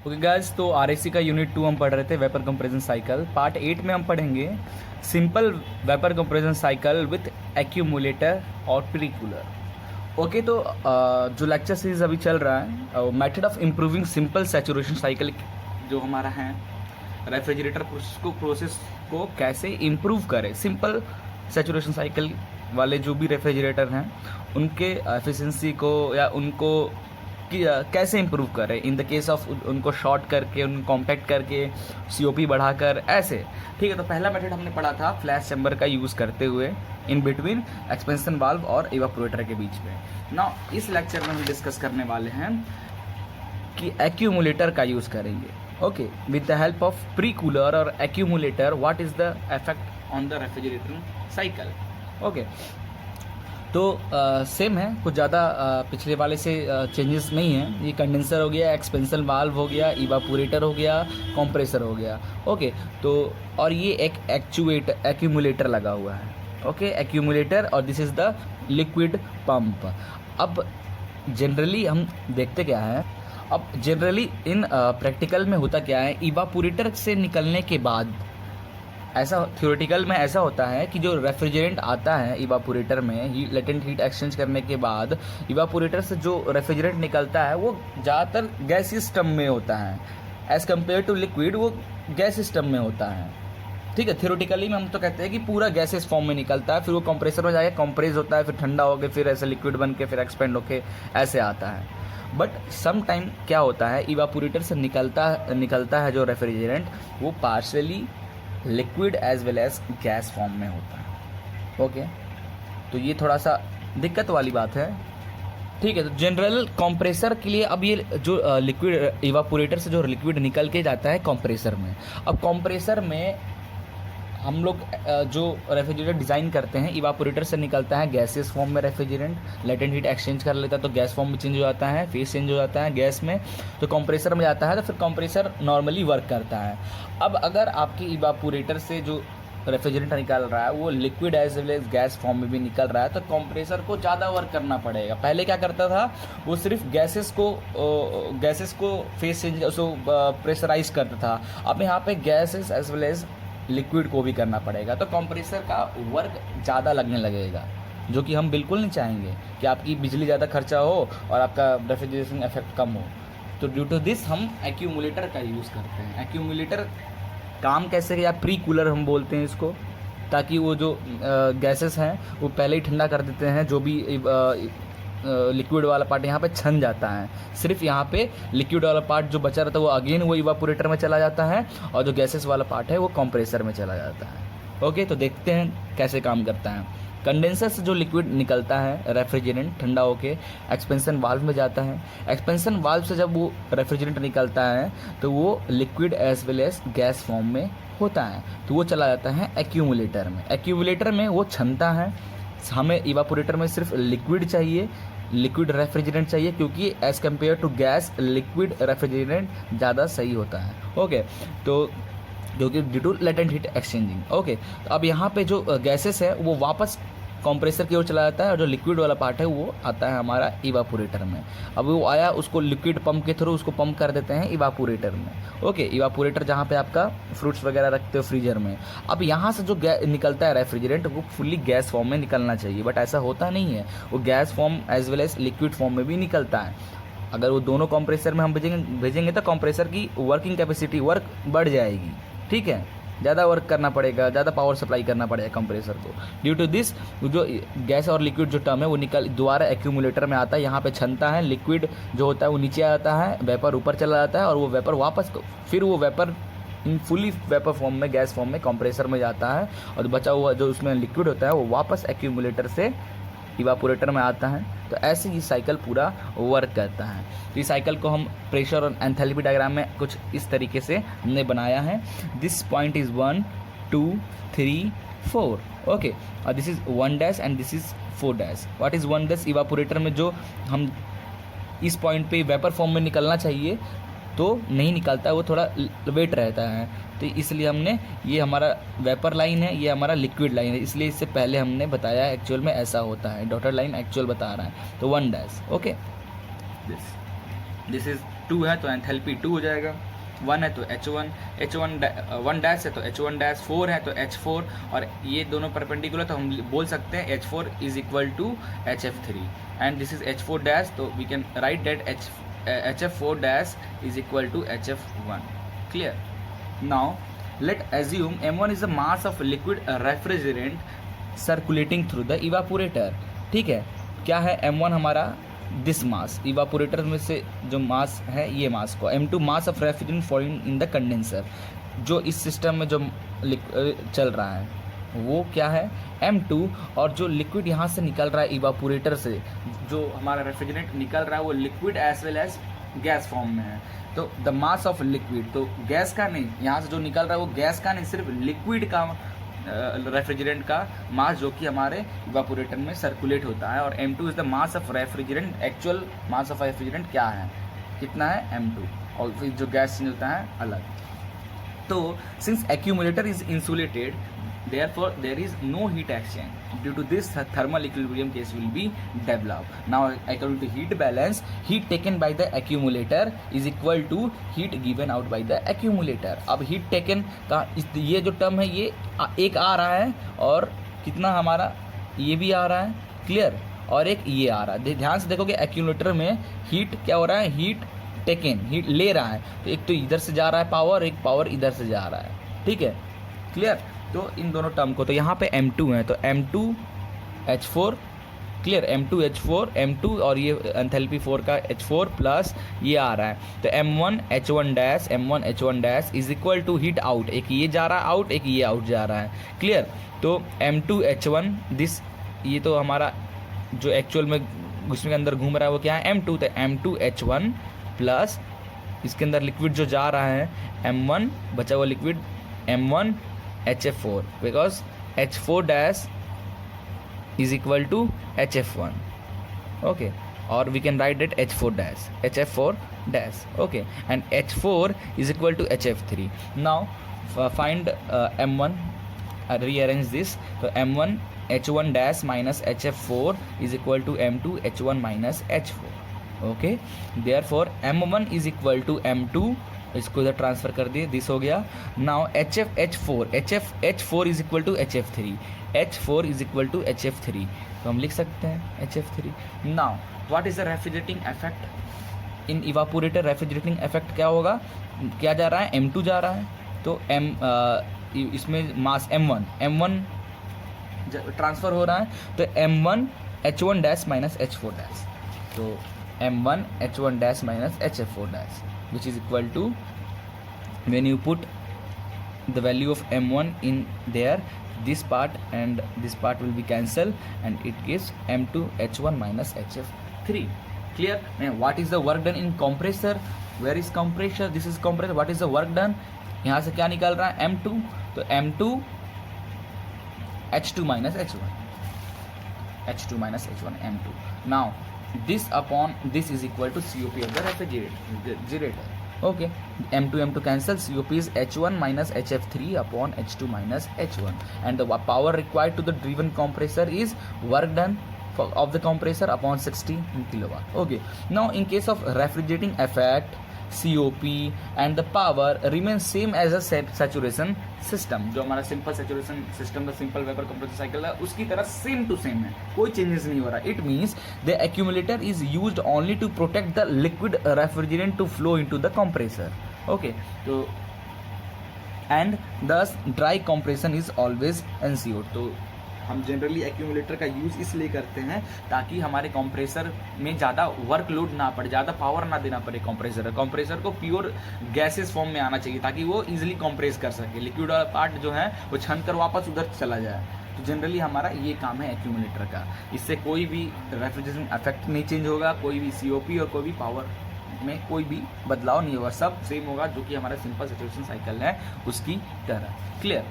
Okay guys, तो RAC का unit 2 हम पढ़ रहे थे, वेपर कंप्रेशन साइकिल। पार्ट 8 में हम पढ़ेंगे simple vapour compression cycle with accumulator और प्री कूलर। ओके, तो जो लेक्चर सीरीज अभी चल रहा है, method of improving simple saturation cycle जो हमारा है, रेफ्रिजरेटर प्रोसेस को कैसे इम्प्रूव करें। सिंपल सैचुरेशन साइकिल वाले जो भी रेफ्रिजरेटर हैं उनके एफिशिएंसी को या उनको कैसे इम्प्रूव करें इन द केस ऑफ उनको शॉर्ट करके, उनको कॉम्पैक्ट करके, सीओपी बढ़ाकर, ऐसे। ठीक है, तो पहला मेथड हमने पढ़ा था फ्लैश चैम्बर का यूज़ करते हुए इन बिटवीन एक्सपेंशन वाल्व और इवापोरेटर के बीच में। नाउ इस लेक्चर में हम डिस्कस करने वाले हैं कि एक्यूमुलेटर का यूज़ करेंगे। Okay, with the help of pre cooler और accumulator, what is the effect on the refrigerator cycle. Okay, तो सेम है, कुछ ज़्यादा पिछले वाले से चेंजेस नहीं है। ये कंडेंसर हो गया, एक्सपेंशन वाल्व हो गया, इवापोरेटर हो गया, कंप्रेसर हो गया। ओके, तो और ये एक एक्यूमुलेटर लगा हुआ है। ओके, एक्यूमुलेटर, और this is the liquid pump. अब जनरली हम देखते क्या है, अब जनरली इन प्रैक्टिकल में होता क्या है, इवापोरेटर से निकलने के बाद ऐसा थ्योरेटिकल में ऐसा होता है कि जो रेफ्रिजरेंट आता है इवापोरेटर में लेटेंट हीट एक्सचेंज करने के बाद, इवापोरेटर से जो रेफ्रिजरेंट निकलता है वो ज़्यादातर गैस सिस्टम में होता है एज़ कम्पेयर टू लिक्विड, वो गैस सिस्टम में होता है। ठीक है, थ्योरेटिकली में हम तो कहते हैं कि पूरा गैसेस फॉर्म में निकलता है, फिर वो कंप्रेसर में जाके कंप्रेस होता है, फिर ठंडा होकर फिर ऐसे लिक्विड बन के फिर एक्सपेंड होके ऐसे आता है। बट सम टाइम क्या होता है, इवापोरेटर से निकलता है जो रेफ्रिजरेंट, वो partially liquid as well as gas form में होता है। ओके, तो ये थोड़ा सा दिक्कत वाली बात है। ठीक है, तो जनरल कंप्रेसर के लिए अब ये जो लिक्विड इवापोरेटर से जो लिक्विड निकल के जाता है कंप्रेसर में, अब कंप्रेसर में हम लोग जो रेफ्रिजरेटर डिज़ाइन करते हैं, इवापोरेटर से निकलता है गैसेस फॉर्म में रेफ्रिजरेंट, लेटेंट हीट एक्सचेंज कर लेता है तो गैस फॉर्म में चेंज हो जाता है, फेस चेंज हो जाता है गैस में, तो कंप्रेसर में जाता है, तो फिर कंप्रेसर नॉर्मली वर्क करता है। अब अगर आपकी इवापोरेटर से जो रेफ्रिजरेंट निकल रहा है वो liquid as well as gas form में भी निकल रहा है, तो कंप्रेसर को ज़्यादा वर्क करना पड़ेगा। पहले क्या करता था, वो सिर्फ गैसेस को फेस चेंज प्रेशराइज करता था। अब यहाँ पे gases as well as liquid को भी करना पड़ेगा, तो कंप्रेसर का वर्क ज़्यादा लगने लगेगा, जो कि हम बिल्कुल नहीं चाहेंगे कि आपकी बिजली ज़्यादा खर्चा हो और आपका रेफ्रिजरेशन इफेक्ट कम हो। तो ड्यू टू दिस हम एक्यूमुलेटर का यूज़ करते हैं। एक्यूमुलेटर काम कैसे, या प्री कूलर हम बोलते हैं इसको, ताकि वो जो गैसेस हैं वो पहले ही ठंडा कर देते हैं, जो भी लिक्विड वाला पार्ट यहाँ पे छन जाता है, सिर्फ यहाँ पे लिक्विड वाला पार्ट जो बचा रहता है वो अगेन वो इवापोरेटर में चला जाता है, और जो गैसेस वाला पार्ट है वो कंप्रेसर में चला जाता है। ओके, तो देखते हैं कैसे काम करता है। कंडेंसर से जो लिक्विड निकलता है रेफ्रिजरेंट ठंडा होके एक्सपेंशन वाल्व में जाता है। एक्सपेंशन वाल्व से जब वो रेफ्रिजरेंट निकलता है तो वो liquid as well as gas form में होता है, तो वो चला जाता है एक्यूमुलेटर में। एक्यूमुलेटर में वो छनता है, हमें इवापोरेटर में सिर्फ लिक्विड चाहिए, लिक्विड रेफ्रिजरेंट चाहिए, क्योंकि as compare to gas liquid refrigerant ज़्यादा सही होता है। ओके, तो जो कि due to latent heat exchanging. Okay, तो अब यहाँ पे जो गैसेस है वो वापस कंप्रेसर की ओर चला जाता है, और जो लिक्विड वाला पार्ट है वो आता है हमारा इवापोरेटर में। अब वो आया, उसको लिक्विड पंप के थ्रू उसको पंप कर देते हैं इवापोरेटर में। ओके, इवापोरेटर जहाँ पे आपका फ्रूट्स वगैरह रखते हो फ्रीजर में। अब यहाँ से जो निकलता है रेफ्रिजरेंट वो फुल्ली गैस फॉर्म में निकलना चाहिए, बट ऐसा होता नहीं है, वो gas form as well as liquid form में भी निकलता है। अगर वो दोनों कंप्रेसर में हम भेजेंगे तो कंप्रेसर की वर्किंग कैपेसिटी बढ़ जाएगी। ठीक है, ज़्यादा वर्क करना पड़ेगा, ज़्यादा पावर सप्लाई करना पड़ेगा कंप्रेसर को। ड्यू टू दिस जो गैस और लिक्विड जो टर्म है वो दोबारा एक्यूमुलेटर में आता है, यहाँ पे छनता है, लिक्विड जो होता है वो नीचे आता है, वेपर ऊपर चला जाता है, और वो वेपर वापस फिर वो वेपर इन फुली वेपर फॉर्म में गैस फॉर्म में कंप्रेसर में जाता है, और बचा हुआ जो उसमें लिक्विड होता है वो वापस एक्यूमुलेटर से इवापोरेटर में आता है। तो ऐसे ही साइकिल पूरा वर्क करता है। तो इस साइकिल को हम प्रेशर और एंथैल्पी डायग्राम में कुछ इस तरीके से हमने बनाया है। This point is 1 2 3 4। ओके, और this is 1 dash and this is 4 dash. What is 1 dash? Evaporator में जो हम इस पॉइंट पे वेपर फॉर्म में निकलना चाहिए तो नहीं निकलता है, वो थोड़ा वेट रहता है, तो इसलिए हमने ये हमारा वेपर लाइन है, ये हमारा लिक्विड लाइन है, इसलिए इससे पहले हमने बताया एक्चुअल में ऐसा होता है। डॉटेड लाइन एक्चुअल बता रहा है, तो 1 डैश। ओके, दिस इज 2 है तो एंथैल्पी 2 हो जाएगा, 1 है तो H1, वन डैश है तो H1 डैश, 4 है तो H4, और ये दोनों परपेंडिकुलर तो हम बोल सकते हैं H4 is equal to HF3 and this is H4 dash, तो we can write that HF4 dash is equal to HF1. Clear. Now let assume M1 is the mass of liquid refrigerant circulating through the evaporator. ठीक है, क्या है M1 हमारा, this mass, evaporator में से जो मास है ये मास को, M2 mass of refrigerant following in the condenser. जो इस सिस्टम में जो चल रहा है वो क्या है, M2, और जो लिक्विड यहाँ से निकल रहा है इवापोरेटर से, जो हमारा रेफ्रिजरेंट निकल रहा है वो liquid as well as gas form में है. तो द मास ऑफ लिक्विड, तो गैस का नहीं, यहाँ से जो निकल रहा है वो गैस का नहीं, सिर्फ लिक्विड का रेफ्रिजरेंट का मास जो कि हमारे इवापोरेटर में सर्कुलेट होता है. और M2 is the mass of refrigerant. Actual mass of refrigerant क्या है, कितना है, M2, और फिर जो गैस चेंज होता है अलग. तो since accumulator is insulated, therefore there is no heat exchange. Due to this, thermal equilibrium case will be developed. Now according to heat balance, heat taken by the accumulator is equal to heat given out by the accumulator. अब heat taken का ये जो term है ये एक आ रहा है, और कितना हमारा ये भी आ रहा है, क्लियर, और एक ये आ रहा है. ध्यान से देखोगे एक्यूमुलेटर में हीट क्या हो रहा है, हीट टेकन, हीट ले रहा है, तो एक तो इधर से जा रहा है पावर, एक पावर इधर से जा रहा है. ठीक है, क्लियर. तो इन दोनों टर्म को, तो यहाँ पे M2 है तो M2H4, क्लियर, M2H4, M2 और ये एंथैल्पी 4 का H4 प्लस ये आ रहा है, तो M1H1 dash, M1H1 dash is equal to heat out, एक ये जा रहा है आउट, एक ये आउट जा रहा है. क्लियर. तो M2H1 दिस, ये तो हमारा जो एक्चुअल में उसमें अंदर घूम रहा है वो क्या है, M2, तो M2H1 प्लस इसके अंदर लिक्विड जो जा रहा है M1, बचा हुआ liquid M1 HF4, because H4 dash is equal to HF1. Okay, or we can write it H4 dash, HF4 dash. Okay, and H4 is equal to HF3. Now find M1. Rearrange this. So M1 H1 dash minus HF4 is equal to M2 H1 minus H4. Okay, therefore M1 is equal to M2, इसको इधर transfer कर दिए, this हो गया. Now H4 is equal to HF3, H4 is equal to HF3, तो हम लिख सकते हैं HF3. Now what is the refrigerating effect in evaporator. Refrigerating effect क्या होगा, क्या जा रहा है, M2 जा रहा है, तो इसमें मास M1 ट्रांसफर हो रहा है, तो M1 H1 dash minus H4 dash, तो M1 H1 dash minus HF4 dash, which is equal to, when you put the value of M1 in there, this part and this part will be cancelled and it gives M2 H1 minus HF3. Clear. Now what is the work done in compressor, where is compressor, this is compressor, what is the work done, यहाँ से क्या निकल रहा है M2, तो M2 H2 minus H1, H2 minus H1 M2. Now this upon this is equal to COP of the refrigerator. Okay, M2 cancels, COP is H1 minus HF3 upon H2 minus H1, and the power required to the driven compressor is work done of the compressor upon 60 kilowatt. Okay, now in case of refrigerating effect, COP and the power remains same as a saturation system. जो हमारा simple saturation system का simple vapour compressor cycle है उसकी तरह same to same है, कोई changes नहीं हो रहा. It means the accumulator is used only to protect the liquid refrigerant to flow into the compressor. Okay, तो and thus dry compression is always ensured. तो हम जनरली एक्यूमुलेटर का use इसलिए करते हैं ताकि हमारे कंप्रेसर में ज़्यादा वर्कलोड ना पड़े, ज़्यादा पावर ना देना पड़े कंप्रेसर को प्योर गैसेस फॉर्म में आना चाहिए ताकि वो इजीली कंप्रेस कर सके, लिक्विड वाला पार्ट जो है वो छन कर वापस उधर चला जाए. तो जनरली हमारा ये काम है एक्यूमुलेटर का. इससे कोई भी रेफ्रिजरेशन इफेक्ट नहीं चेंज होगा, कोई भी COP और कोई भी पावर में कोई भी बदलाव नहीं होगा, सब सेम होगा जो कि हमारा सिंपल सैचुरेशन साइकिल है उसकी तरह. क्लियर.